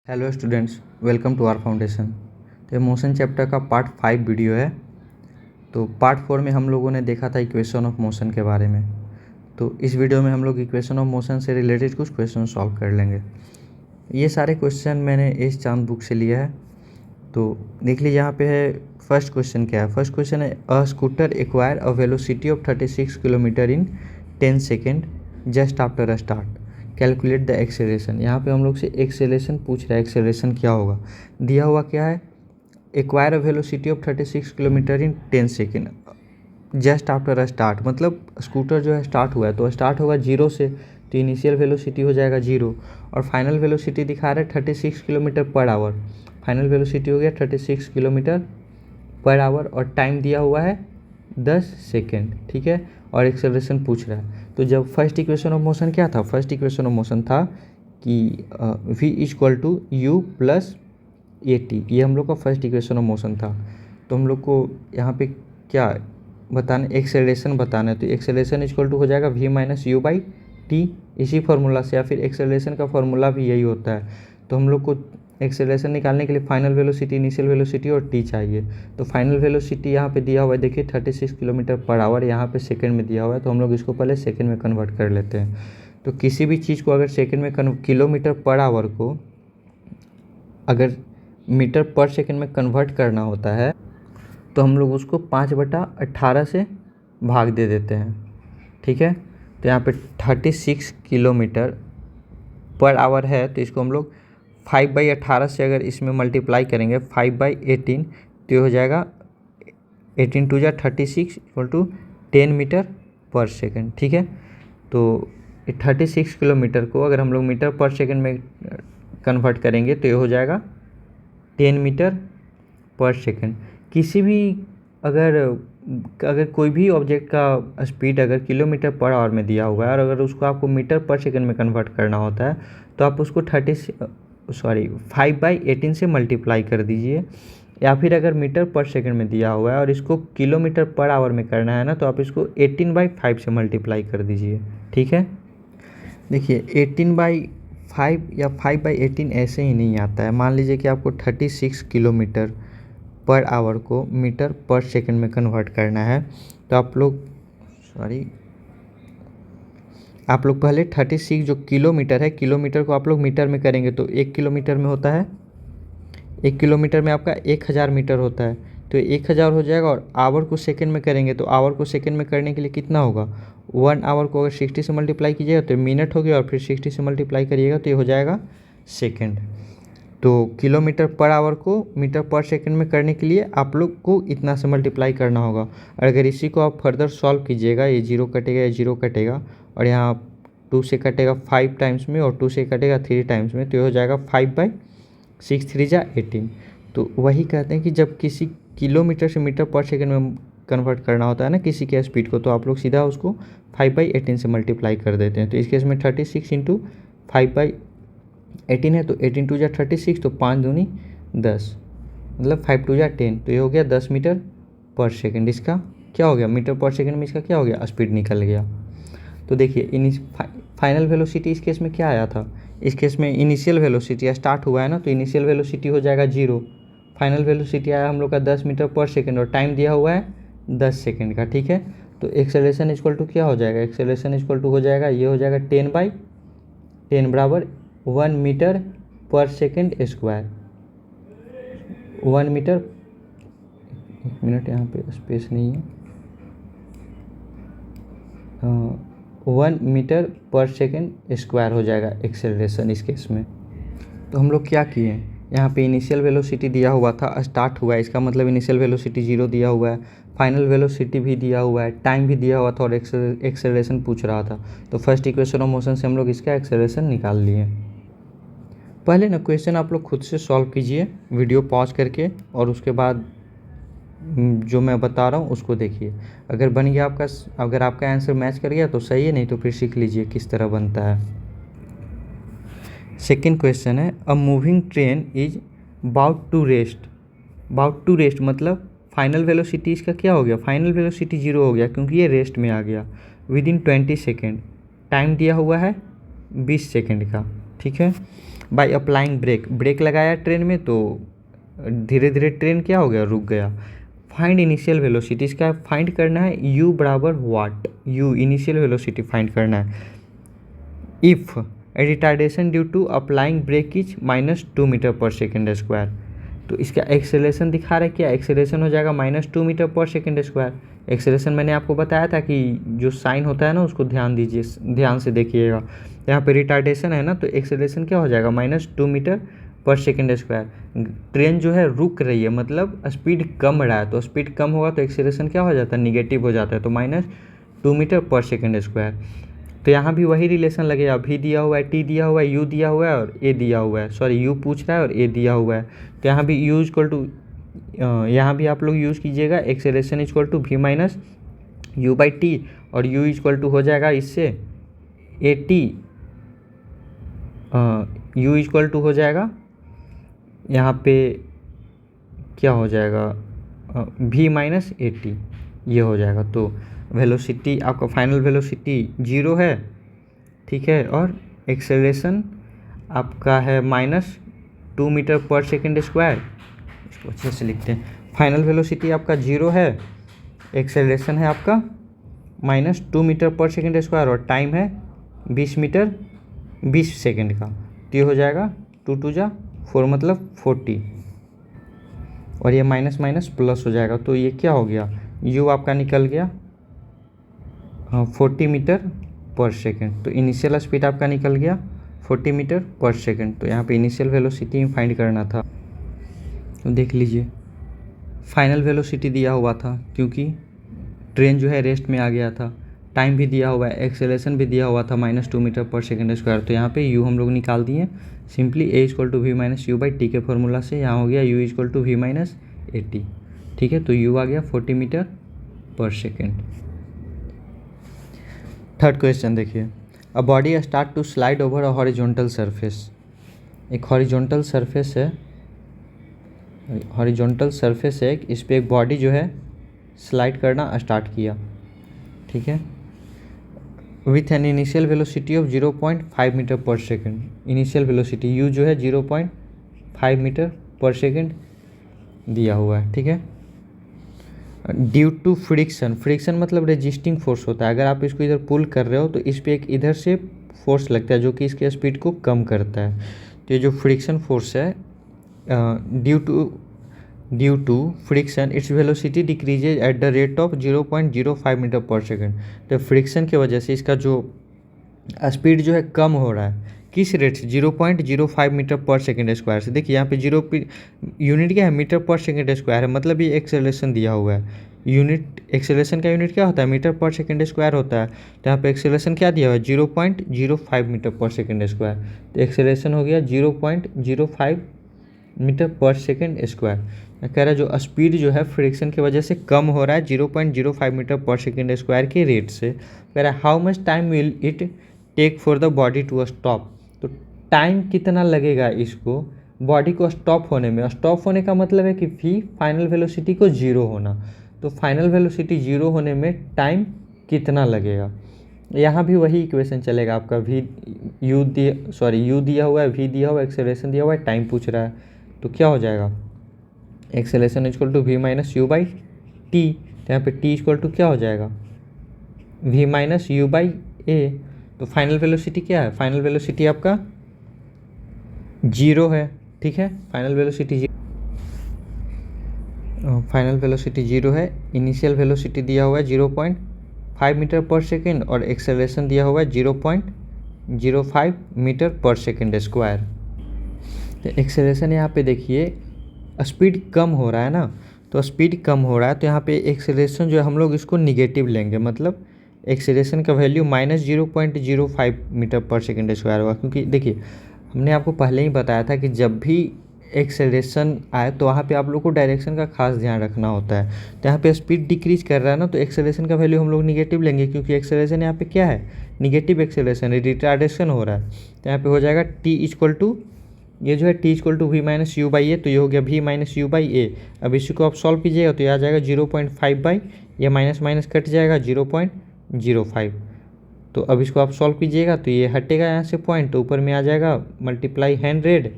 Hello students, welcome to our foundation. तो ये motion chapter का पार्ट 5 वीडियो है। तो पार्ट 4 में हम लोगों ने देखा था इक्वेशन ऑफ मोशन के बारे में। तो इस वीडियो में हम लोग इक्वेशन ऑफ मोशन से रिलेटेड कुछ क्वेश्चन सॉल्व कर लेंगे। ये सारे क्वेश्चन मैंने एस चांद बुक से लिया है। तो देख लीजिए, यहाँ पे है फर्स्ट क्वेश्चन क्या है। फर्स्ट क्वेश्चन है a scooter acquire a velocity of 36 kilometre in 10 second just after a start, calculate the acceleration. यहाँ पे हम लोग से एक्सेलरेशन पूछ रहा है। एक्सेलरेशन क्या होगा, दिया हुआ क्या है, acquire a velocity of 36 kilometre in 10 second just after a start. मतलब स्कूटर जो है स्टार्ट हुआ है तो स्टार्ट होगा जीरो से, तो इनिशियल वेलोसिटी हो जाएगा जीरो और फाइनल वेलोसिटी दिखा रहा है 36 kilometre per hour. Final velocity हो गया 36 किलोमीटर पर आवर और टाइम दिया हुआ है 10 सेकेंड, ठीक है। और एक्सेलरेशन पूछ रहा है। तो जब फर्स्ट इक्वेशन ऑफ मोशन क्या था, फर्स्ट इक्वेशन ऑफ मोशन था कि v equal to u plus a t, ये हम लोग का फर्स्ट इक्वेशन ऑफ मोशन था। तो हम लोग को यहाँ पे क्या बताना, एक्सेलरेशन बताना है। तो एक्सेलरेशन इक्वल टू हो जाएगा v minus u by T, इसी फार्मूला से, या फिर एक्सेलरेशन का फार्मूला भी यही होता है। तो हम लोग को एक्सेलरेशन निकालने के लिए फाइनल वेलोसिटी, इनिशियल वेलोसिटी और टी चाहिए। तो फाइनल वेलोसिटी यहाँ पे दिया हुआ है, देखिए 36 किलोमीटर पर आवर, यहाँ पे सेकंड में दिया हुआ है। तो हम लोग इसको पहले सेकंड में कन्वर्ट कर लेते हैं। तो किसी भी चीज़ को अगर सेकंड में किलोमीटर पर आवर को अगर मीटर पर सेकंड में कन्वर्ट करना होता है तो हम लोग उसको 5/18 से भाग दे देते हैं, ठीक है। तो यहाँ पे 36 किलोमीटर पर आवर है, तो इसको हम लोग 5/18 से अगर इसमें मल्टीप्लाई करेंगे 5/18 तो ये हो जाएगा 18 टू जा 36 इक्वल टू 10 मीटर पर सेकंड, ठीक है। तो 36 किलोमीटर को अगर हम लोग मीटर पर सेकंड में कन्वर्ट करेंगे तो ये हो जाएगा 10 मीटर पर सेकंड। किसी भी अगर कोई भी ऑब्जेक्ट का स्पीड अगर किलोमीटर पर आवर में दिया हुआ है और अगर उसको आपको मीटर पर सेकंड में कन्वर्ट करना होता है तो आप उसको 5/18 से मल्टीप्लाई कर दीजिए। या फिर अगर मीटर पर सेकंड में दिया हुआ है और इसको किलोमीटर पर आवर में करना है ना, तो आप इसको 18/5 से मल्टीप्लाई कर दीजिए, ठीक है। देखिए 18/5 या 5/18 ऐसे ही नहीं आता है। मान लीजिए कि आपको 36 किलोमीटर पर आवर को मीटर पर सेकंड में कन्वर्ट करना है, तो आप लोग पहले 36 जो किलोमीटर है, किलोमीटर को आप लोग मीटर में करेंगे तो 1 किलोमीटर में होता है, 1 किलोमीटर में आपका 1000 मीटर होता है। तो 1000 हो जाएगा और आवर को सेकंड में करेंगे तो आवर को सेकंड में करने के लिए कितना होगा, 1 आवर को अगर 60 से मल्टीप्लाई कीजिएगा तो मिनट हो गया और फिर 60 से मल्टीप्लाई करिएगा तो ये हो जाएगा सेकंड। तो किलोमीटर पर आवर को मीटर पर सेकंड में करने के लिए आप लोग को इतना से मल्टीप्लाई करना होगा। और अगर इसी को आप फर्दर सॉल्व कीजिएगा, ये जीरो कटेगा, ये जीरो कटेगा और यहाँ 2 से कटेगा 5 टाइम्स में और 2 से कटेगा 3 टाइम्स में, तो ये हो जाएगा 5/6 3 जा 18। तो वही कहते हैं कि जब किसी किलोमीटर से मीटर पर सेकंड में कन्वर्ट करना होता है ना किसी के स्पीड को, तो आप लोग सीधा उसको 5/18 से मल्टीप्लाई कर देते हैं। तो इस केस में 36 इंटू 5/18 है, तो 18 टू जा 36, तो 5 दूनी 10, मतलब 5 टू जा 10, तो ये हो गया 10 मीटर पर सेकंड। इसका क्या हो गया, मीटर पर सेकंड में इसका क्या हो गया, स्पीड निकल गया। तो देखिए फाइनल वेलोसिटी इस केस में क्या आया था, इस केस में इनिशियल वेलोसिटी स्टार्ट हुआ है ना, तो इनिशियल वेलोसिटी हो जाएगा जीरो। फाइनल वेलोसिटी आया हम लोग का 10 मीटर पर सेकंड और टाइम दिया हुआ है 10 सेकंड का, ठीक है। तो एक्सेलरेशन इक्वल टू क्या हो जाएगा, एक्सेलरेशन इक्वल टू हो जाएगा, ये हो जाएगा 10/10 बराबर 1 मीटर पर सेकंड स्क्वायर। 1 मीटर, एक मिनट यहाँ पे स्पेस नहीं है, 1 मीटर पर सेकंड स्क्वायर हो जाएगा एक्सेलरेशन इस केस में। तो हम लोग क्या किए, यहाँ पे इनिशियल वेलोसिटी दिया हुआ था, स्टार्ट हुआ है, इसका मतलब इनिशियल वेलोसिटी जीरो दिया हुआ है, फाइनल वेलोसिटी भी दिया हुआ है, टाइम भी दिया हुआ था और एक्सेलरेशन पूछ रहा था। तो फर्स्ट इक्वेशन ऑफ मोशन से हम लोग इसका एक्सेलरेशन निकाल लिए। पहले ना क्वेश्चन आप लोग खुद से सॉल्व कीजिए वीडियो पॉज करके, और उसके बाद जो मैं बता रहा हूँ उसको देखिए। अगर बन गया आपका, अगर आपका आंसर मैच कर गया तो सही है, नहीं तो फिर सीख लीजिए किस तरह बनता है। सेकेंड क्वेश्चन है a moving train is about to rest मतलब फाइनल वेलोसिटी इसका क्या हो गया, फाइनल वेलोसिटी जीरो हो गया क्योंकि ये रेस्ट में आ गया। विद इन 20 सेकेंड, टाइम दिया हुआ है 20 सेकेंड का, ठीक है। बाय अप्लाइंग ब्रेक, ब्रेक लगाया ट्रेन में तो धीरे धीरे ट्रेन क्या हो गया, रुक गया। फाइंड इनिशियल वेलोसिटी, इसका फाइंड करना है u बराबर what, u initial velocity find करना है। If retardation due to applying brake is -2 meter per second square, तो इसका एक्सेलेरेशन दिखा रहा है क्या, एक्सेलेरेशन हो जाएगा -2 meter per second square. Acceleration मैंने आपको बताया था कि जो साइन होता है ना उसको ध्यान दीजिए, ध्यान से देखिएगा। यहाँ पे रिटार्डेशन है ना, तो एक्सेलेरेशन क्या हो जाएगा, -2 meter per second square. Train जो है रुक रही है, मतलब स्पीड कम रहा है, तो स्पीड कम होगा तो एक्सेलेरेशन क्या हो जाता है, निगेटिव हो जाता है, तो -2 मीटर पर सेकेंड स्क्वायर। तो यहाँ भी वही रिलेशन लगेगा, v दिया हुआ है, t दिया हुआ है, u दिया हुआ है और a दिया हुआ है, सॉरी u पूछ रहा है और a दिया हुआ है। तो यहाँ भी u इक्वल टू, यहाँ भी आप लोग यूज़ कीजिएगा acceleration equal to v minus u by t, और u इक्वल टू हो जाएगा इससे a t, u equal to हो जाएगा यहाँ पे क्या हो जाएगा, v माइनस ए टी, ये हो जाएगा। तो वेलोसिटी आपका फाइनल वेलोसिटी 0 है, ठीक है, और एक्सेलरेशन आपका है -2 मीटर पर सेकेंड स्क्वायर। इसको अच्छे से लिखते हैं, फाइनल वेलोसिटी आपका 0 है, एक्सेलरेशन है आपका -2 मीटर पर सेकेंड स्क्वायर, और टाइम है 20 मीटर 20 सेकेंड का। तो ये हो जाएगा 2 2 जा 4 मतलब 40, और ये माइनस माइनस प्लस हो जाएगा, तो ये क्या हो गया, u आपका निकल गया 40 मीटर पर सेकेंड। तो इनिशियल स्पीड आपका निकल गया 40 मीटर पर सेकेंड। तो यहाँ पे इनिशियल वेलोसिटी फाइंड करना था। तो देख लीजिए फाइनल वेलोसिटी दिया हुआ था क्योंकि ट्रेन जो है रेस्ट में आ गया था, टाइम भी दिया हुआ है, एक्सेलरेशन भी दिया हुआ था -2 मीटर पर सेकेंड स्क्वायर। तो यहाँ पे u हम लोग निकाल दिए simply, a equal to v minus u by t के फॉर्मूला से। यहाँ हो गया u equal to v minus a t, ठीक है। तो u आ गया 40 metre per second. Third question देखिए, a body start to slide over a horizontal surface. एक हॉरिजॉन्टल सरफेस है, हॉरिजॉन्टल सरफेस है, इस पर एक बॉडी जो है स्लाइड करना स्टार्ट किया, ठीक है, with an initial velocity of 0.5 meter per second. Initial velocity u जो है 0.5 मीटर पर सेकेंड दिया हुआ है, ठीक है। ड्यू टू फ्रिक्शन, फ्रिक्शन मतलब रेजिस्टिंग फोर्स होता है, अगर आप इसको इधर पुल कर रहे हो तो इस पर एक इधर से फोर्स लगता है जो कि इसके स्पीड को कम करता है। तो ये जो फ्रिक्शन फोर्स है, due to friction its velocity decreases at the rate of 0.05 meter per second. तो फ्रिक्शन की वजह से इसका जो स्पीड जो है कम हो रहा है, किस रेट से, 0.05 मीटर पर सेकेंड स्क्वायर से। देखिए यहाँ पे यूनिट क्या है, मीटर पर सेकेंड स्क्वायर है, मतलब ये एक्सेलरेशन दिया हुआ है। यूनिट, एक्सेलरेशन का यूनिट क्या होता है, मीटर पर सेकेंड स्क्वायर होता है। तो यहाँ पे एक्सेलरेशन क्या दिया हुआ है, 0.05 मीटर पर सेकेंड स्क्वायर। तो एक्सेलरेशन हो गया 0.05 मीटर पर सेकेंड स्क्वायर। कह रहा है जो स्पीड जो है फ्रिक्शन की वजह से कम हो रहा है 0.05 मीटर पर सेकेंड स्क्वायर के रेट से। कह रहा है how much time will it take for the body to stop. तो टाइम कितना लगेगा इसको बॉडी को स्टॉप होने में। स्टॉप होने का मतलब है कि v फाइनल वेलोसिटी को 0 होना, तो फाइनल वेलोसिटी 0 होने में टाइम कितना लगेगा। यहाँ भी वही इक्वेशन चलेगा आपका, u दिया हुआ है, v दिया हुआ है, एक्सेलरेशन दिया हुआ है, टाइम पूछ रहा है। तो क्या हो जाएगा, acceleration equal to v minus u by t. तो यहाँ पे t इक्वल टू क्या हो जाएगा, v minus u by a. तो फाइनल वेलोसिटी क्या है, फाइनल वेलोसिटी आपका 0 है, ठीक है। फाइनल वेलोसिटी 0 है। इनिशियल वेलोसिटी दिया हुआ है 0.5 मीटर पर सेकेंड और एक्सेलरेशन दिया हुआ है 0.05 मीटर पर सेकेंड स्क्वायर। तो एक्सेलरेशन यहाँ पे देखिए स्पीड कम हो रहा है ना, तो स्पीड कम हो रहा है तो यहाँ पे एक्सेलरेशन जो है हम लोग इसको निगेटिव लेंगे, मतलब एक्सेलरेशन का value -0.05 meter per second square होगा। क्योंकि देखिए हमने आपको पहले ही बताया था कि जब भी एक्सेलरेशन आए तो वहाँ पे आप लोग को डायरेक्शन का खास ध्यान रखना होता है। तो यहाँ पे स्पीड डिक्रीज कर रहा है ना, तो एक्सेलरेशन का वैल्यू हम लोग निगेटिव लेंगे, क्योंकि एक्सेलरेशन यहाँ पे क्या है, निगेटिव एक्सेलरेशन है, रिटार्डेशन हो रहा है। तो यहाँ पे हो जाएगा t इक्वल टू, ये जो है t equal to v minus u by a, तो ये हो गया v minus u by a. अब इसी को आप सॉल्व कीजिएगा तो ये आ जाएगा 0.5 बाई, ये माइनस माइनस कट जाएगा 0.05। तो अब इसको आप सॉल्व कीजिएगा तो ये हटेगा यहाँ से पॉइंट, तो ऊपर में आ जाएगा मल्टीप्लाई 100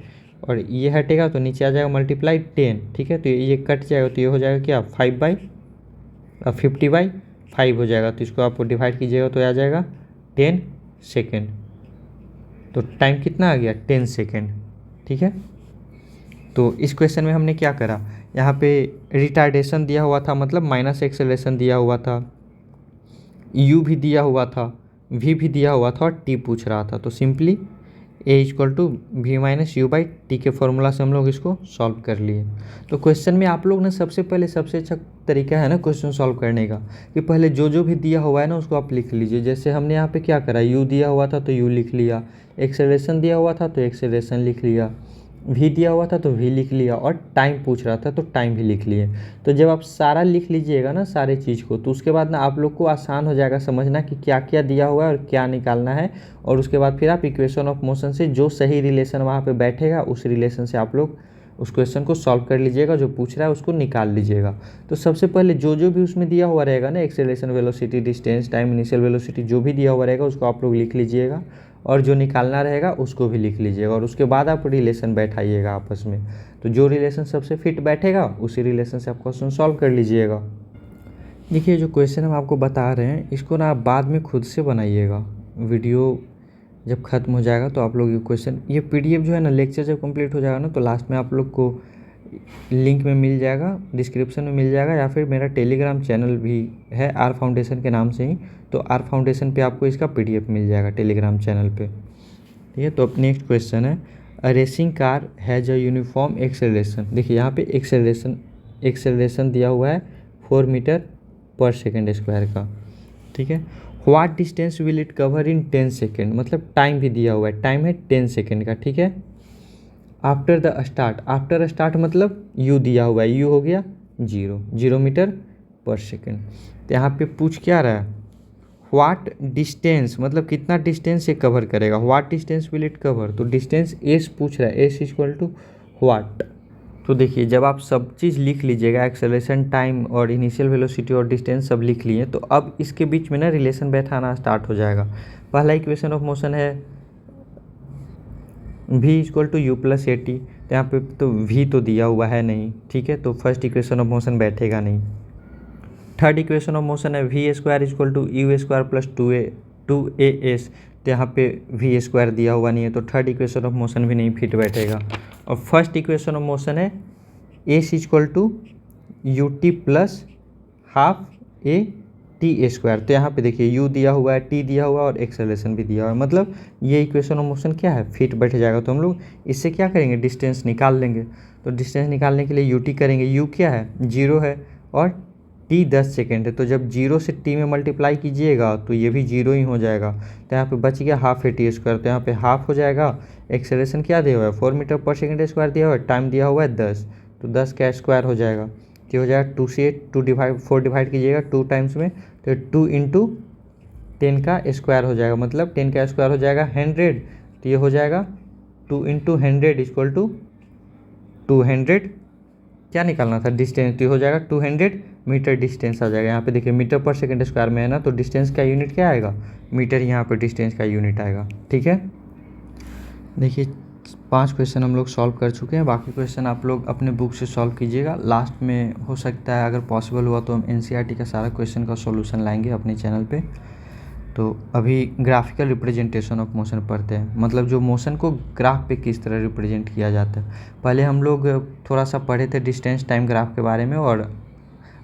और ये हटेगा तो नीचे आ जाएगा मल्टीप्लाई 10। ठीक है, तो ये कट जाएगा तो ये हो जाएगा क्या 50/5 हो जाएगा। तो इसको आप डिवाइड कीजिएगा तो आ जाएगा 10 सेकेंड। तो टाइम कितना आ गया 10 सेकेंड। ठीक है, तो इस क्वेश्चन में हमने क्या करा, यहाँ पे रिटार्डेशन दिया हुआ था, मतलब माइनस एक्सेलरेशन दिया हुआ था, u भी दिया हुआ था, v भी दिया हुआ था और t पूछ रहा था। तो सिंपली a = v-u/t के फॉर्मूला से हम लोग इसको सॉल्व कर लिए। तो क्वेश्चन में आप लोग ने सबसे पहले सबसे अच्छा तरीका है ना क्वेश्चन सॉल्व करने का कि पहले जो भी दिया हुआ है ना उसको आप लिख लीजिए। जैसे हमने यहाँ पे क्या करा, u दिया हुआ था तो u लिख लिया, एक्सेलरेशन दिया हुआ था तो एक्सेलरेशन लिख लिया, v दिया हुआ था तो v लिख लिया और टाइम पूछ रहा था तो टाइम भी लिख लिए। तो जब आप सारा लिख लीजिएगा ना सारे चीज़ को, तो उसके बाद ना आप लोग को आसान हो जाएगा समझना कि क्या क्या दिया हुआ है और क्या निकालना है। और उसके बाद फिर आप इक्वेशन ऑफ मोशन से जो सही रिलेशन वहाँ पे बैठेगा उस रिलेशन से आप लोग उस क्वेश्चन को सॉल्व कर लीजिएगा, जो पूछ रहा है उसको निकाल लीजिएगा। तो सबसे पहले जो भी उसमें दिया हुआ रहेगा ना, acceleration, velocity, distance, time, initial velocity, जो भी दिया हुआ रहेगा उसको आप लोग लिख लीजिएगा और जो निकालना रहेगा उसको भी लिख लीजिएगा और उसके बाद आप रिलेशन बैठाइएगा आपस में। तो जो रिलेशन सबसे फिट बैठेगा उसी रिलेशन से आप क्वेश्चन सॉल्व कर लीजिएगा। देखिए जो क्वेश्चन हम आपको बता रहे हैं इसको ना आप बाद में खुद से बनाइएगा, वीडियो जब ख़त्म हो जाएगा तो आप लोग ये क्वेश्चन, ये PDF जो है ना लेक्चर जब कंप्लीट हो जाएगा ना तो लास्ट में आप लोग को लिंक में मिल जाएगा, डिस्क्रिप्शन में मिल जाएगा, या फिर मेरा टेलीग्राम चैनल भी है आर फाउंडेशन के नाम से ही, तो आर फाउंडेशन पे आपको इसका PDF मिल जाएगा टेलीग्राम चैनल पे। ठीक है, तो अब नेक्स्ट क्वेश्चन है, अ racing car has a uniform acceleration. देखिए यहाँ पे एक्सेलरेशन दिया हुआ है 4 मीटर/सेकेंड का। ठीक है, what distance will it cover in 10 second, मतलब टाइम भी दिया हुआ है, टाइम है 10 सेकेंड का। ठीक है, after the start, after start मतलब u दिया हुआ है, u हो गया 0 मीटर/सेकेंड। तो यहाँ पे पूछ क्या रहा है, व्हाट डिस्टेंस मतलब कितना डिस्टेंस ये कवर करेगा, what distance will it cover, तो डिस्टेंस s पूछ रहा है, s = व्हाट। तो देखिए जब आप सब चीज़ लिख लीजिएगा, एक्सेलरेशन, टाइम और इनिशियल वेलोसिटी और डिस्टेंस सब लिख लिए, तो अब इसके बीच में ना रिलेशन बैठाना स्टार्ट हो जाएगा। पहला इक्वेशन ऑफ मोशन है v = u+at, तो यहाँ पे तो v तो दिया हुआ है नहीं। ठीक है, तो फर्स्ट इक्वेशन ऑफ मोशन बैठेगा नहीं। थर्ड इक्वेशन ऑफ मोशन है v² = u² + 2as, तो यहाँ पे v² दिया हुआ नहीं है, तो थर्ड इक्वेशन ऑफ मोशन भी नहीं फिट बैठेगा। और फर्स्ट इक्वेशन ऑफ मोशन है s = ut + ½ a t², तो यहाँ पे देखिए u दिया हुआ है, t दिया हुआ है और एक्सेलरेशन भी दिया हुआ है, मतलब ये इक्वेशन ऑफ मोशन क्या है फिट बैठ जाएगा। तो हम लोग इससे क्या करेंगे, डिस्टेंस निकाल लेंगे। तो डिस्टेंस निकालने के लिए ut करेंगे, u क्या है 0 है और t 10 सेकेंड है, तो जब 0 से t में मल्टीप्लाई कीजिएगा तो ये भी 0 ही हो जाएगा। तो यहाँ पे बच गया ½ a t², तो यहाँ पे हाफ हो जाएगा। एक्सेलरेशन क्या दिया हुआ है 4 मीटर/सेकेंड² दिया हुआ है, टाइम दिया हुआ है 10, तो 10 का स्क्वायर हो जाएगा, तो हो जाएगा 2 से 4 डिवाइड कीजिएगा 2 टाइम्स में, तो 2 × 10 का स्क्वायर हो जाएगा, मतलब 10 का स्क्वायर हो जाएगा 100, तो ये हो जाएगा 2 × 100 = 200। क्या निकालना था डिस्टेंस, तो हो जाएगा 200 मीटर डिस्टेंस आ जाएगा। यहाँ पे देखिए मीटर/सेकेंड² में है ना, तो डिस्टेंस का यूनिट क्या आएगा, मीटर, यहाँ पे डिस्टेंस का यूनिट आएगा। ठीक है, देखिए 5 क्वेश्चन हम लोग सॉल्व कर चुके हैं, बाकी क्वेश्चन आप लोग अपने बुक से सॉल्व कीजिएगा। लास्ट में हो सकता है अगर पॉसिबल हुआ तो हम NCERT का सारा क्वेश्चन का सॉल्यूशन लाएंगे अपने चैनल पे। तो अभी ग्राफिकल रिप्रेजेंटेशन ऑफ मोशन पढ़ते हैं, मतलब जो मोशन को ग्राफ पे किस तरह रिप्रेजेंट किया जाता है। पहले हम लोग थोड़ा सा पढ़े थे डिस्टेंस टाइम ग्राफ के बारे में, और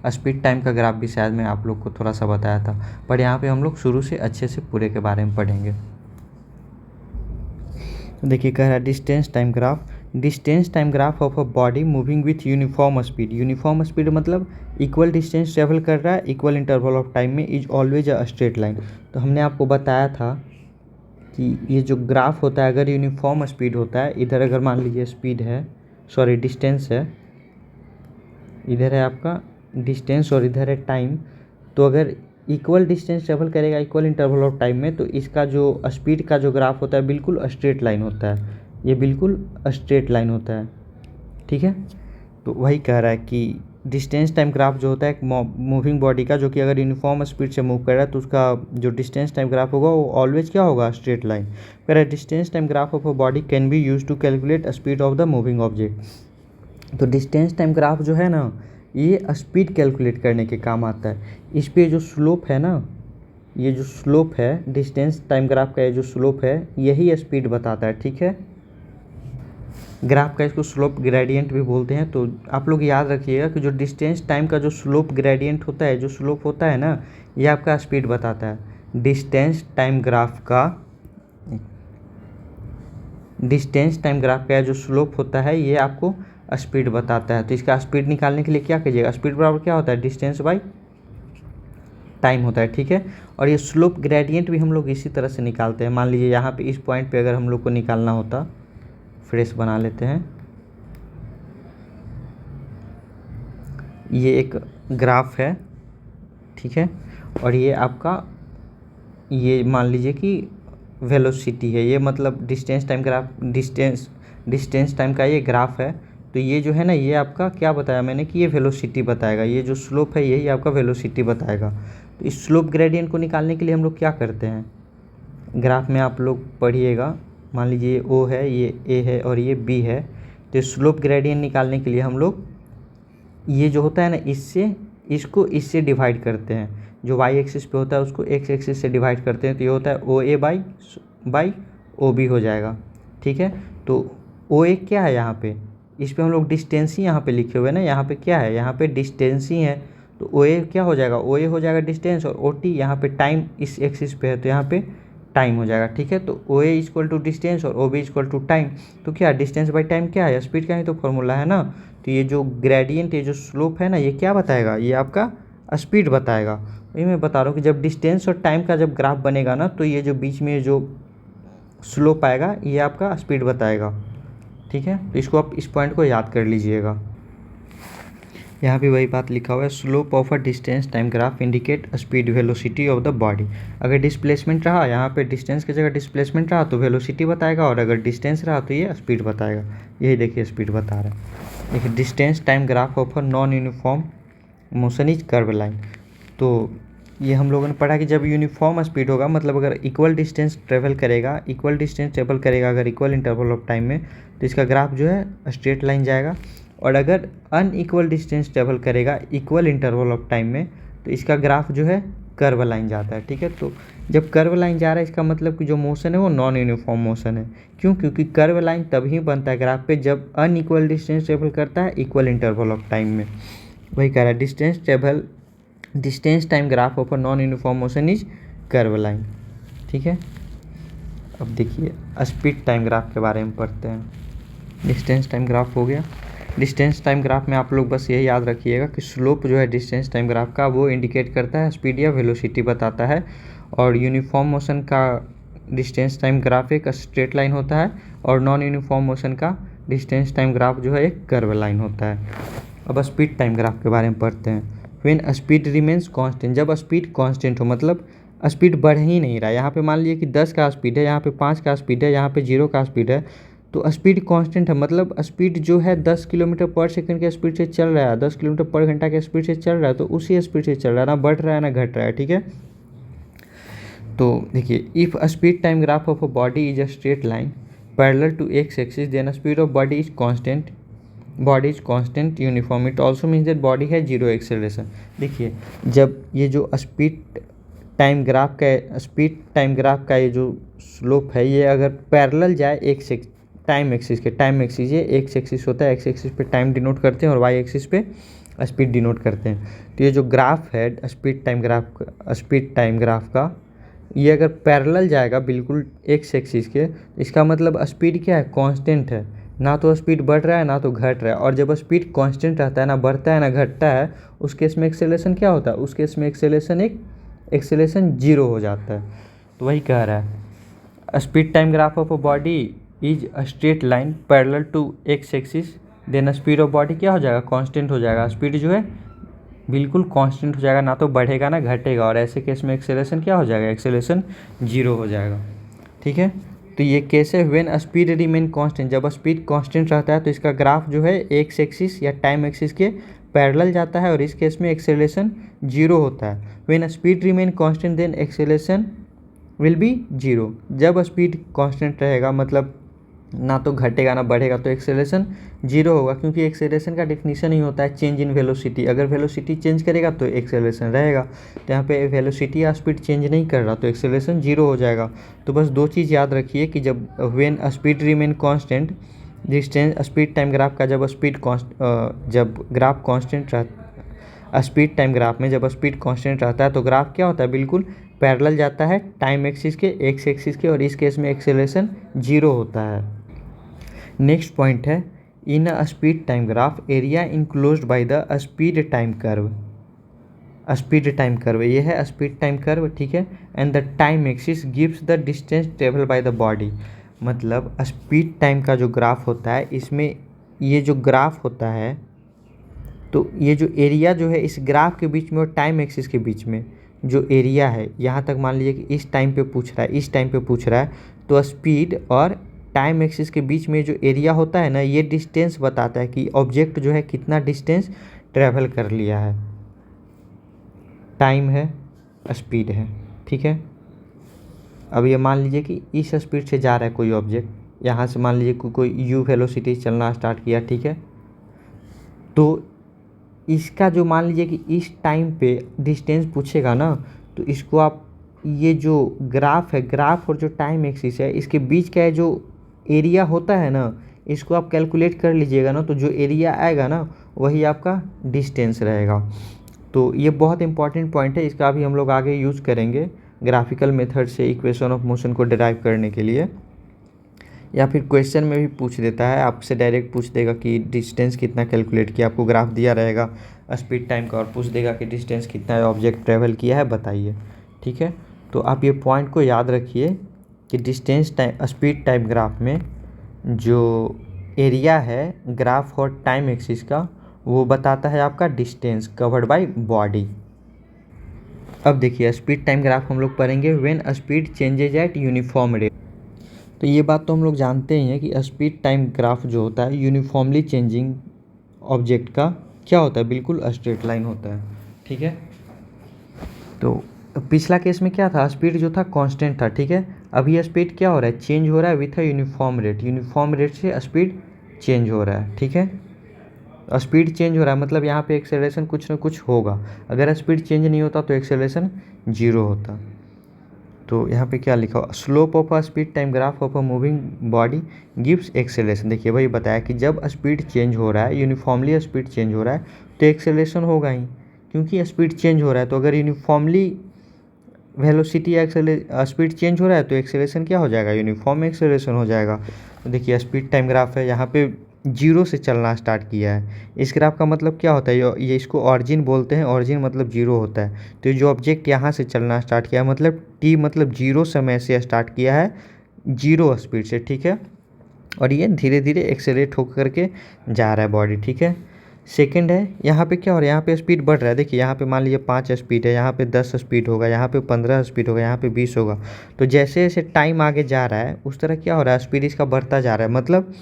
स्पीड टाइम का ग्राफ भी शायद मैं आप लोग को थोड़ा सा बताया था, पर यहाँ पे हम लोग शुरू से अच्छे से पूरे के बारे में पढ़ेंगे। तो देखिए कह रहा है distance time graph of a body moving with uniform speed. Uniform speed मतलब इक्वल डिस्टेंस ट्रेवल कर रहा है इक्वल इंटरवल ऑफ टाइम में, is always a straight line. तो हमने आपको बताया था कि ये जो ग्राफ होता है अगर यूनिफॉर्म स्पीड होता है, इधर अगर मान लीजिए स्पीड है, सॉरी डिस्टेंस है, इधर है आपका डिस्टेंस और इधर है टाइम, तो अगर इक्वल डिस्टेंस ट्रेवल करेगा इक्वल इंटरवल ऑफ टाइम में, तो इसका जो स्पीड का जो ग्राफ होता है बिल्कुल स्ट्रेट लाइन होता है, ये बिल्कुल स्ट्रेट लाइन होता है। ठीक है, तो वही कह रहा है कि डिस्टेंस टाइम ग्राफ जो होता है एक मूविंग बॉडी का, जो कि अगर यूनिफॉर्म स्पीड से मूव कर रहा है तो उसका जो डिस्टेंस टाइम ग्राफ होगा वो ऑलवेज क्या होगा, स्ट्रेट लाइन। फिर distance time graph of a body can be use to calculate speed of the moving object. तो डिस्टेंस टाइम ग्राफ जो है ना, ये स्पीड कैलकुलेट करने के काम आता है। इस पे जो स्लोप है ना, ये जो स्लोप है डिस्टेंस टाइम ग्राफ का, ये जो स्लोप है यही स्पीड बताता है, ठीक है। ग्राफ का इसको स्लोप ग्रेडियंट भी बोलते हैं। तो आप लोग याद रखिएगा कि जो डिस्टेंस टाइम का जो स्लोप ग्रेडियंट होता है, जो स्लोप होता है ना, ये आपका स्पीड बताता है। डिस्टेंस टाइम ग्राफ का जो स्लोप होता है ये आपको स्पीड बताता है। तो इसका स्पीड निकालने के लिए क्या कीजिएगा, स्पीड बराबर क्या होता है, डिस्टेंस बाई टाइम होता है, ठीक है। और ये स्लोप ग्रेडियंट भी हम लोग इसी तरह से निकालते हैं। मान लीजिए यहाँ पे इस पॉइंट पे अगर हम लोग को निकालना होता, फ्रेश बना लेते हैं, ये एक ग्राफ है, ठीक है। और ये आपका, ये मान लीजिए कि वेलोसिटी है, ये मतलब distance time graph, distance time का ये ग्राफ है। तो ये जो है ना, ये आपका क्या बताया मैंने कि ये वेलोसिटी बताएगा, ये जो स्लोप है यही आपका वेलोसिटी बताएगा। तो इस स्लोप ग्रेडियंट को निकालने के लिए हम लोग क्या करते हैं, ग्राफ में आप लोग पढ़िएगा, मान लीजिए ये ओ है, ये ए है और ये बी है। तो स्लोप ग्रेडियंट निकालने के लिए हम लोग ये जो होता है ना, इससे डिवाइड करते हैं। जो वाई एक्सिस पे होता है उसको एक्स एक्सिस से डिवाइड करते हैं। तो ये होता है ओ ए बाई ओ बी हो जाएगा, ठीक है। तो ओ ए क्या है यहाँ पे, इस पे हम लोग डिस्टेंस ही यहाँ पे लिखे हुए हैं ना, यहाँ पे क्या है, यहाँ पे डिस्टेंस ही है। तो ओ ए क्या हो जाएगा, ओ ए हो जाएगा डिस्टेंस, और ओ टी यहाँ पे टाइम इस एक्सिस पे है तो यहाँ पे टाइम हो जाएगा, ठीक है। तो O A equal to distance और O B equal to time. तो क्या डिस्टेंस बाई टाइम क्या है, स्पीड का ही तो फॉर्मूला है ना। तो ये जो ग्रेडियंट, ये जो स्लोप है ना, ये क्या बताएगा, ये आपका स्पीड बताएगा। वही मैं बता रहा हूँ कि जब डिस्टेंस और टाइम का जब ग्राफ बनेगा ना, तो ये जो बीच में जो स्लोप आएगा ये आपका स्पीड बताएगा, ठीक है। तो इसको आप इस पॉइंट को याद कर लीजिएगा। यहाँ भी वही बात लिखा हुआ है, slope of a distance time graph indicate speed velocity of the body. अगर डिस्प्लेसमेंट रहा, यहाँ पे डिस्टेंस की जगह डिस्प्लेसमेंट रहा तो वेलोसिटी बताएगा, और अगर डिस्टेंस रहा तो ये स्पीड बताएगा। यही देखिए स्पीड बता रहा है। देखिए distance time graph of a non uniform motion is curve line. तो ये हम लोगों ने पढ़ा कि जब यूनिफॉर्म स्पीड होगा, मतलब अगर इक्वल डिस्टेंस ट्रेवल करेगा अगर इक्वल इंटरवल ऑफ टाइम में, तो इसका ग्राफ जो है स्ट्रेट लाइन जाएगा। और अगर अनइक्वल डिस्टेंस ट्रेवल करेगा इक्वल इंटरवल ऑफ टाइम में, तो इसका ग्राफ जो है कर्व लाइन जाता है, ठीक है। तो जब कर्व लाइन जा रहा है, इसका मतलब कि जो मोशन है वो नॉन यूनिफॉर्म मोशन है। क्यों, क्योंकि कर्व लाइन तभी बनता है ग्राफ पे जब अनइक्वल डिस्टेंस ट्रेवल करता है इक्वल इंटरवल ऑफ टाइम में। वही कह रहा है distance time graph of a non uniform motion is curve line, ठीक है। अब देखिए स्पीड टाइम ग्राफ के बारे में पढ़ते हैं। डिस्टेंस टाइम ग्राफ हो गया। डिस्टेंस टाइम ग्राफ में आप लोग बस यही याद रखिएगा कि स्लोप जो है डिस्टेंस टाइम ग्राफ का, वो इंडिकेट करता है स्पीड या वेलोसिटी बताता है। और यूनिफॉर्म मोशन का डिस्टेंस टाइम ग्राफ एक स्ट्रेट लाइन होता है, और नॉन यूनिफॉर्म मोशन का डिस्टेंस टाइम ग्राफ जो है एक कर्व लाइन होता है। अब स्पीड टाइम ग्राफ के बारे में पढ़ते हैं। व्हेन स्पीड रिमेन्स कांस्टेंट, जब स्पीड कांस्टेंट हो, मतलब स्पीड बढ़ ही नहीं रहा है। यहाँ पे मान लीजिए कि 10 का स्पीड है, यहाँ पे 5 का स्पीड है, यहाँ पे 0 का स्पीड है, तो स्पीड कांस्टेंट है। मतलब स्पीड जो है 10 किलोमीटर पर सेकंड के स्पीड से चल रहा है, 10 किलोमीटर पर घंटा के स्पीड से चल रहा है, तो उसी स्पीड से चल रहा है, ना बढ़ रहा है ना घट रहा है, ठीक है। तो देखिए if speed time graph of a body is a straight line parallel to x axis, then speed of body is constant uniform. It also means that body है जीरो एक्सेलरेशन। देखिए जब ये जो स्पीड टाइम ग्राफ का ये जो slope है, ये अगर पैरेलल जाए एक्स टाइम एक्सिस ये एक्स एक्सिस होता है, एक्स एक्सिस पे टाइम डिनोट करते हैं और वाई एक्सिस पे स्पीड डिनोट करते हैं। तो ये जो ग्राफ है स्पीड टाइम ग्राफ का, ये अगर पैरेलल जाएगा बिल्कुल एक्स एक्सिस के, इसका मतलब स्पीड क्या है, कांस्टेंट है, ना तो स्पीड बढ़ रहा है ना तो घट रहा है। और जब स्पीड कांस्टेंट रहता है, ना बढ़ता है ना घटता है, उस केस में एक्सेलरेशन क्या होता है, उस केस में एक्सेलरेशन जीरो हो जाता है। तो वही कह रहा है speed time graph of a body is a straight line parallel to x axis, then speed of body क्या हो जाएगा, कांस्टेंट हो जाएगा। स्पीड जो है बिल्कुल कांस्टेंट हो जाएगा, ना तो बढ़ेगा ना घटेगा, और ऐसे केस में एक्सेलरेशन क्या हो जाएगा, एक्सेलरेशन जीरो हो जाएगा, ठीक है। तो ये केस है व्हेन स्पीड रिमेन कांस्टेंट, जब स्पीड कांस्टेंट रहता है तो इसका ग्राफ जो है एक्स एक्सिस या टाइम एक्सिस के पैरेलल जाता है और इस केस में एक्सेलरेशन जीरो होता है। When speed remain constant then acceleration will be zero. जब स्पीड कांस्टेंट रहेगा मतलब ना तो घटेगा ना बढ़ेगा तो एक्सेलरेशन जीरो होगा, क्योंकि एक्सेलरेशन का डेफिनेशन ही होता है चेंज इन वेलोसिटी। अगर वेलोसिटी चेंज करेगा तो एक्सेलरेशन रहेगा, तो यहाँ पे वेलोसिटी या स्पीड चेंज नहीं कर रहा तो एक्सेलरेशन जीरो हो जाएगा। तो बस दो चीज़ याद रखिए कि जब when speed remain constant distance speed time graph का जब ग्राफ कांस्टेंट रहता, स्पीड टाइम ग्राफ में जब स्पीड कांस्टेंट रहता है तो ग्राफ क्या होता है, बिल्कुल पैरेलल जाता है टाइम एक्सिस के, एक्स एक्सिस के, और इस केस में एक्सेलरेशन जीरो होता है। नेक्स्ट पॉइंट है in a speed time graph area enclosed by the speed time curve. Speed time curve ये है स्पीड टाइम कर्व, ठीक है। And the time axis gives the distance travel by the body. मतलब speed time का जो graph होता है इसमें ये जो ग्राफ होता है तो ये जो एरिया जो है इस ग्राफ के बीच में और टाइम एक्सिस के बीच में जो एरिया है, यहाँ तक मान लीजिए कि इस टाइम पे पूछ रहा है, इस टाइम पे पूछ रहा है, तो स्पीड और टाइम एक्सिस के बीच में जो एरिया होता है ना, ये डिस्टेंस बताता है कि ऑब्जेक्ट जो है कितना डिस्टेंस ट्रैवल कर लिया है। टाइम है, स्पीड है, ठीक है। अब ये मान लीजिए कि इस स्पीड से जा रहा है कोई ऑब्जेक्ट, यहाँ से मान लीजिए कोई यू वेलोसिटी चलना स्टार्ट किया, ठीक है। तो इसका जो मान लीजिए कि इस टाइम पे डिस्टेंस पूछेगा ना, तो इसको आप ये जो ग्राफ है, ग्राफ और जो टाइम एक्सिस है इसके बीच का जो एरिया होता है ना, इसको आप कैलकुलेट कर लीजिएगा ना, तो जो एरिया आएगा ना वही आपका डिस्टेंस रहेगा। तो ये बहुत इंपॉर्टेंट पॉइंट है, इसका भी हम लोग आगे यूज़ करेंगे ग्राफिकल मेथड से इक्वेशन ऑफ मोशन को डिराइव करने के लिए, या फिर क्वेश्चन में भी पूछ देता है, आपसे डायरेक्ट पूछ देगा कि डिस्टेंस कितना कैलकुलेट किया, आपको ग्राफ दिया रहेगा स्पीड टाइम का और पूछ देगा कि डिस्टेंस कितना ऑब्जेक्ट ट्रेवल किया है बताइए, ठीक है। तो आप ये पॉइंट को याद रखिए कि distance time speed time graph में जो एरिया है ग्राफ और टाइम एक्सिस का वो बताता है आपका डिस्टेंस कवर्ड बाय बॉडी। अब देखिए स्पीड टाइम ग्राफ हम लोग पढ़ेंगे when speed changes eight uniform rate. तो ये बात तो हम लोग जानते ही हैं कि स्पीड टाइम ग्राफ जो होता है यूनिफॉर्मली चेंजिंग ऑब्जेक्ट का क्या होता है, बिल्कुल स्ट्रेट लाइन होता है, ठीक है। तो पिछला केस में क्या था, स्पीड जो था कांस्टेंट था, ठीक है। अभी स्पीड क्या हो रहा है, चेंज हो रहा है with a uniform rate, uniform rate से स्पीड चेंज हो रहा है, ठीक है। स्पीड चेंज हो रहा है मतलब यहाँ पे एक्सेलरेशन कुछ ना कुछ होगा, अगर स्पीड चेंज नहीं होता तो एक्सेलरेशन जीरो होता। तो यहाँ पे क्या लिखा हुआ, slope of a speed time graph of a moving body gives acceleration. देखिए वही बताया कि जब स्पीड चेंज हो रहा है, यूनिफॉर्मली स्पीड चेंज हो रहा है तो एक्सेलरेशन होगा ही, क्योंकि स्पीड चेंज हो रहा है। तो अगर यूनिफॉर्मली वेलोसिटी या स्पीड चेंज हो रहा है तो एक्सेलरेशन क्या हो जाएगा, यूनिफॉर्म एक्सेलरेशन हो जाएगा। तो देखिए स्पीड टाइम ग्राफ है, यहाँ पे जीरो से चलना स्टार्ट किया है। इस ग्राफ का मतलब क्या होता है, ये इसको ऑरिजिन बोलते हैं, ऑरिजिन मतलब जीरो होता है। तो जो ऑब्जेक्ट यहाँ से चलना स्टार्ट किया है मतलब टी मतलब जीरो समय से स्टार्ट किया है, जीरो स्पीड से, ठीक है। और ये धीरे धीरे एक्सेलरेट होकर के जा रहा है बॉडी, ठीक है। सेकंड है यहाँ पे क्या हो रहा है, यहाँ पे स्पीड बढ़ रहा है। देखिए यहाँ पे मान लीजिए 5 स्पीड है, यहाँ पे 10 स्पीड होगा, यहाँ पे 15 स्पीड होगा, यहाँ पे 20 होगा। तो जैसे जैसे टाइम आगे जा रहा है उस तरह क्या हो रहा है, स्पीड इसका बढ़ता जा रहा है, मतलब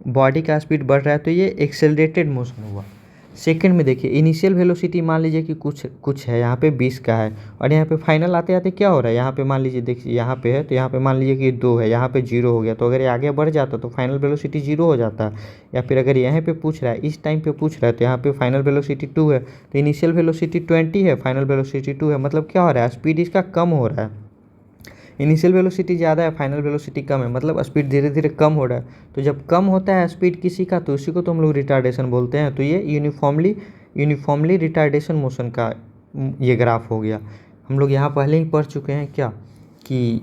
बॉडी का स्पीड बढ़ रहा है, तो ये एक्सेलरेटेड मोशन हुआ। सेकंड में देखिए इनिशियल वेलोसिटी मान लीजिए कि कुछ है, यहाँ पे 20 का है, और यहाँ पे फाइनल आते आते क्या हो रहा है, यहाँ पे मान लीजिए देखिए यहाँ पे है, तो यहाँ पे मान लीजिए कि 2 है, यहाँ पे 0 हो गया। तो अगर ये आगे बढ़ जाता तो फाइनल वेलोसिटी 0 हो जाता, या फिर अगर यहाँ पे पूछ रहा है, इस टाइम पे पूछ रहा है, तो यहाँ पे फाइनल वेलोसिटी 2 है, तो इनिशियल वेलोसिटी 20 है, फाइनल वेलोसिटी 2 है, मतलब क्या हो रहा है, स्पीड इसका कम हो रहा है। इनिशियल वेलोसिटी ज़्यादा है, फाइनल वेलोसिटी कम है, मतलब स्पीड धीरे धीरे कम हो रहा है। तो जब कम होता है स्पीड किसी का तो उसी को तो हम लोग रिटार्डेशन बोलते हैं। तो ये यूनिफॉर्मली रिटार्डेशन मोशन का ये ग्राफ हो गया। हम लोग यहाँ पहले ही पढ़ चुके हैं क्या कि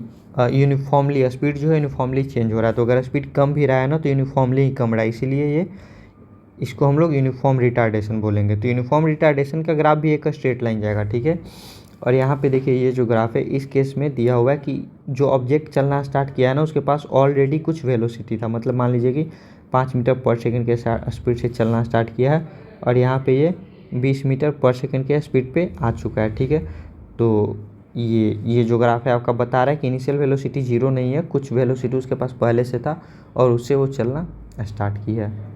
यूनिफॉर्मली स्पीड जो है यूनिफॉर्मली चेंज हो रहा है। तो अगर स्पीड कम भी रहा है ना तो यूनिफॉर्मली ही कम रहा है, इसीलिए ये इसको हम लोग यूनिफॉर्म रिटार्डेशन बोलेंगे। तो यूनिफॉर्म रिटार्डेशन का ग्राफ भी एक स्ट्रेट लाइन जाएगा, ठीक है। और यहाँ पे देखिए ये जो ग्राफ है इस केस में दिया हुआ है कि जो ऑब्जेक्ट चलना स्टार्ट किया है ना उसके पास ऑलरेडी कुछ वेलोसिटी था, मतलब मान लीजिए कि 5 मीटर पर सेकंड के स्पीड से चलना स्टार्ट किया है, और यहाँ पे ये 20 मीटर पर सेकंड के स्पीड पे आ चुका है, ठीक है। तो ये जो ग्राफ है आपका बता रहा है कि इनिशियल वेलोसिटी 0 नहीं है, कुछ वेलोसिटी उसके पास पहले से था और उससे वो चलना स्टार्ट किया है।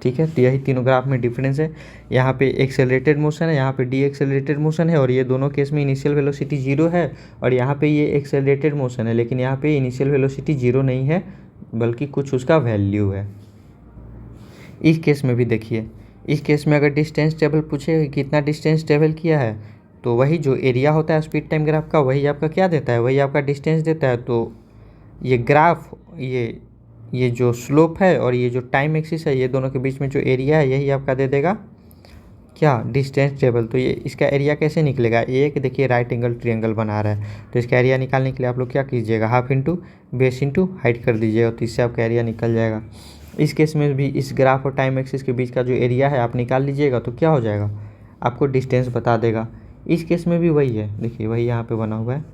ठीक है। तो यही तीनों ग्राफ में डिफरेंस है। यहाँ पे एक्सेलरेटेड मोशन है, यहाँ पे डी एक्सेलरेटेड मोशन है, और ये दोनों केस में इनिशियल वेलोसिटी 0 है, और यहाँ पे ये एक्सेलरेटेड मोशन है, लेकिन यहाँ पे इनिशियल वेलोसिटी 0 नहीं है बल्कि कुछ उसका वैल्यू है। इस केस में भी देखिए, इस केस में अगर डिस्टेंस टेबल पूछे कितना डिस्टेंस ट्रेवल किया है, तो वही जो एरिया होता है स्पीड टाइम ग्राफ का, वही आपका क्या देता है, वही आपका डिस्टेंस देता है। तो ये ग्राफ, ये जो स्लोप है और ये जो टाइम एक्सिस है, ये दोनों के बीच में जो एरिया है यही आपका दे देगा क्या, डिस्टेंस टेबल। तो ये इसका एरिया कैसे निकलेगा, एक देखिए राइट एंगल ट्रायंगल बना रहा है, तो इसका एरिया निकालने के लिए आप लोग क्या कीजिएगा, half into base into height कर दीजिएगा, तो इससे आपका एरिया निकल जाएगा। इस केस में भी इस ग्राफ और टाइम एक्सिस के बीच का जो एरिया है आप निकाल लीजिएगा, तो क्या हो जाएगा, आपको डिस्टेंस बता देगा। इस केस में भी वही है, देखिए वही यहाँ पे बना हुआ है।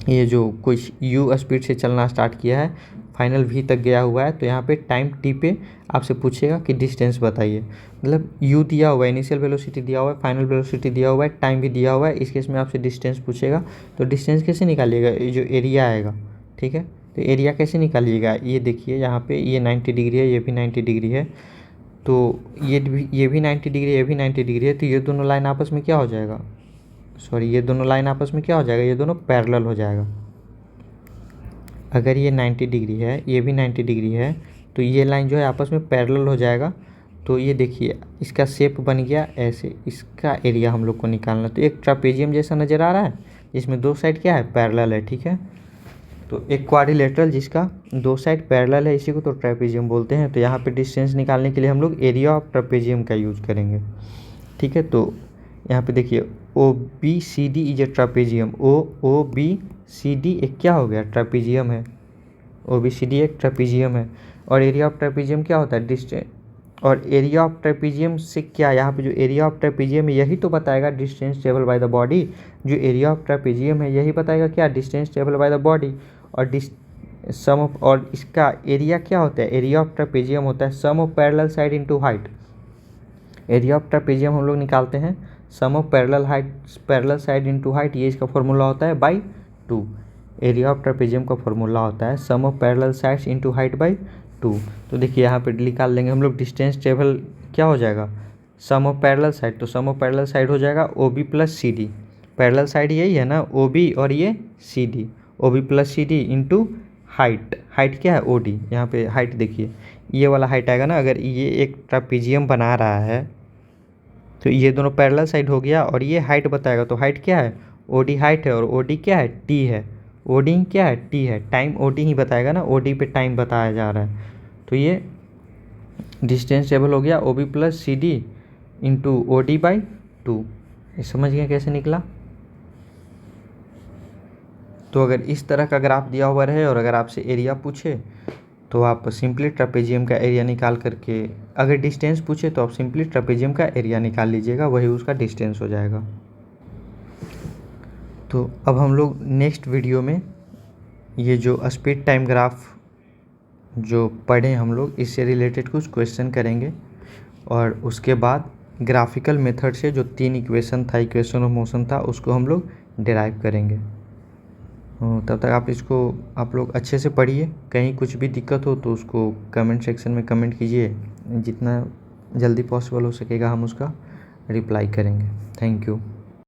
ये जो कुछ u स्पीड से चलना स्टार्ट किया है, फाइनल v तक गया हुआ है, तो यहाँ पे टाइम t पे आपसे पूछेगा कि डिस्टेंस बताइए। मतलब u दिया हुआ है, इनिशियल वेलोसिटी दिया हुआ है, फाइनल वेलोसिटी दिया हुआ है, टाइम भी दिया हुआ है। इस केस में आपसे डिस्टेंस पूछेगा, तो डिस्टेंस कैसे निकालिएगा, ये जो एरिया आएगा, ठीक है। तो एरिया कैसे निकालिएगा, ये देखिए यहाँ पे ये 90 डिग्री है, ये भी 90 डिग्री है, तो ये भी 90 डिग्री, ये भी 90 डिग्री है, तो ये दोनों लाइन आपस में क्या हो जाएगा, ये दोनों लाइन आपस में क्या हो जाएगा, ये दोनों पैरेलल हो जाएगा। अगर ये 90 डिग्री है, ये भी 90 डिग्री है, तो ये लाइन जो है आपस में पैरेलल हो जाएगा। तो ये देखिए इसका शेप बन गया ऐसे, इसका एरिया हम लोग को निकालना। तो एक ट्रापेजियम जैसा नज़र आ रहा है, जिसमें दो साइड क्या है, पैरेलल है, ठीक है। तो एक क्वाड्रिलेटरल जिसका दो साइड पैरेलल है, इसी को तो ट्रापेजियम बोलते हैं। तो यहाँ पे डिस्टेंस निकालने के लिए हम लोग एरिया ऑफ ट्रापेजियम का यूज करेंगे, ठीक है। तो यहाँ पे देखिए OBCD is a trapezium, OBCD एक क्या हो गया, ट्रापेजियम है। OBCD एक ट्रापेजियम है, और एरिया ऑफ ट्रापेजियम क्या होता है, डिस्टेंस। और एरिया ऑफ ट्रापेजियम से क्या, यहाँ पे जो एरिया ऑफ ट्रापेजियम है यही तो बताएगा distance travel by the body. जो एरिया ऑफ ट्रापेजियम है यही बताएगा क्या, distance travel by the body. और सम ऑफ, और इसका एरिया क्या होता है, एरिया ऑफ ट्रापेजियम होता है sum of parallel side into height. Area of trapezium हम लोग निकालते हैं sum of parallel side into height, ये इसका फॉर्मूला होता है बाई 2। एरिया ऑफ ट्रापेजियम का फॉर्मूला होता है sum of parallel sides into height by 2। तो देखिए यहाँ पे निकाल लेंगे हम लोग डिस्टेंस ट्रेवल, क्या हो जाएगा, सम ऑफ पैरेलल साइड, तो सम ऑफ पैरेलल साइड हो जाएगा OB plus CD। Parallel side यही है ना, OB और ये CD, OB plus CD into height. Height क्या है, OD। यहाँ पे हाइट देखिए ये वाला हाइट आएगा ना, अगर ये एक ट्रापेजियम बना रहा है तो ये दोनों पैरेलल साइड हो गया, और ये हाइट बताएगा, तो हाइट क्या है, OD हाइट है, और OD क्या है, T है। OD क्या है, T है, टाइम OD ही बताएगा ना, OD पे टाइम बताया जा रहा है। तो ये डिस्टेंस टेबल हो गया OB plus CD into OD by 2। ये समझ गए कैसे निकला। तो अगर इस तरह का ग्राफ दिया हुआ रहे और अगर आपसे एरिया पूछे तो आप सिंपली ट्रापेजियम का एरिया निकाल करके, अगर डिस्टेंस पूछे तो आप सिंपली ट्रापेजियम का एरिया निकाल लीजिएगा, वही उसका डिस्टेंस हो जाएगा। तो अब हम लोग नेक्स्ट वीडियो में ये जो स्पीड टाइम ग्राफ जो पढ़े हम लोग, इससे रिलेटेड कुछ क्वेश्चन करेंगे, और उसके बाद ग्राफिकल मेथड से जो 3 इक्वेशन था, इक्वेशन ऑफ मोशन था, उसको हम लोग डिराइव करेंगे। तब तक आप लोग अच्छे से पढ़िए। कहीं कुछ भी दिक्कत हो तो उसको कमेंट सेक्शन में कमेंट कीजिए, जितना जल्दी पॉसिबल हो सकेगा हम उसका रिप्लाई करेंगे। Thank you.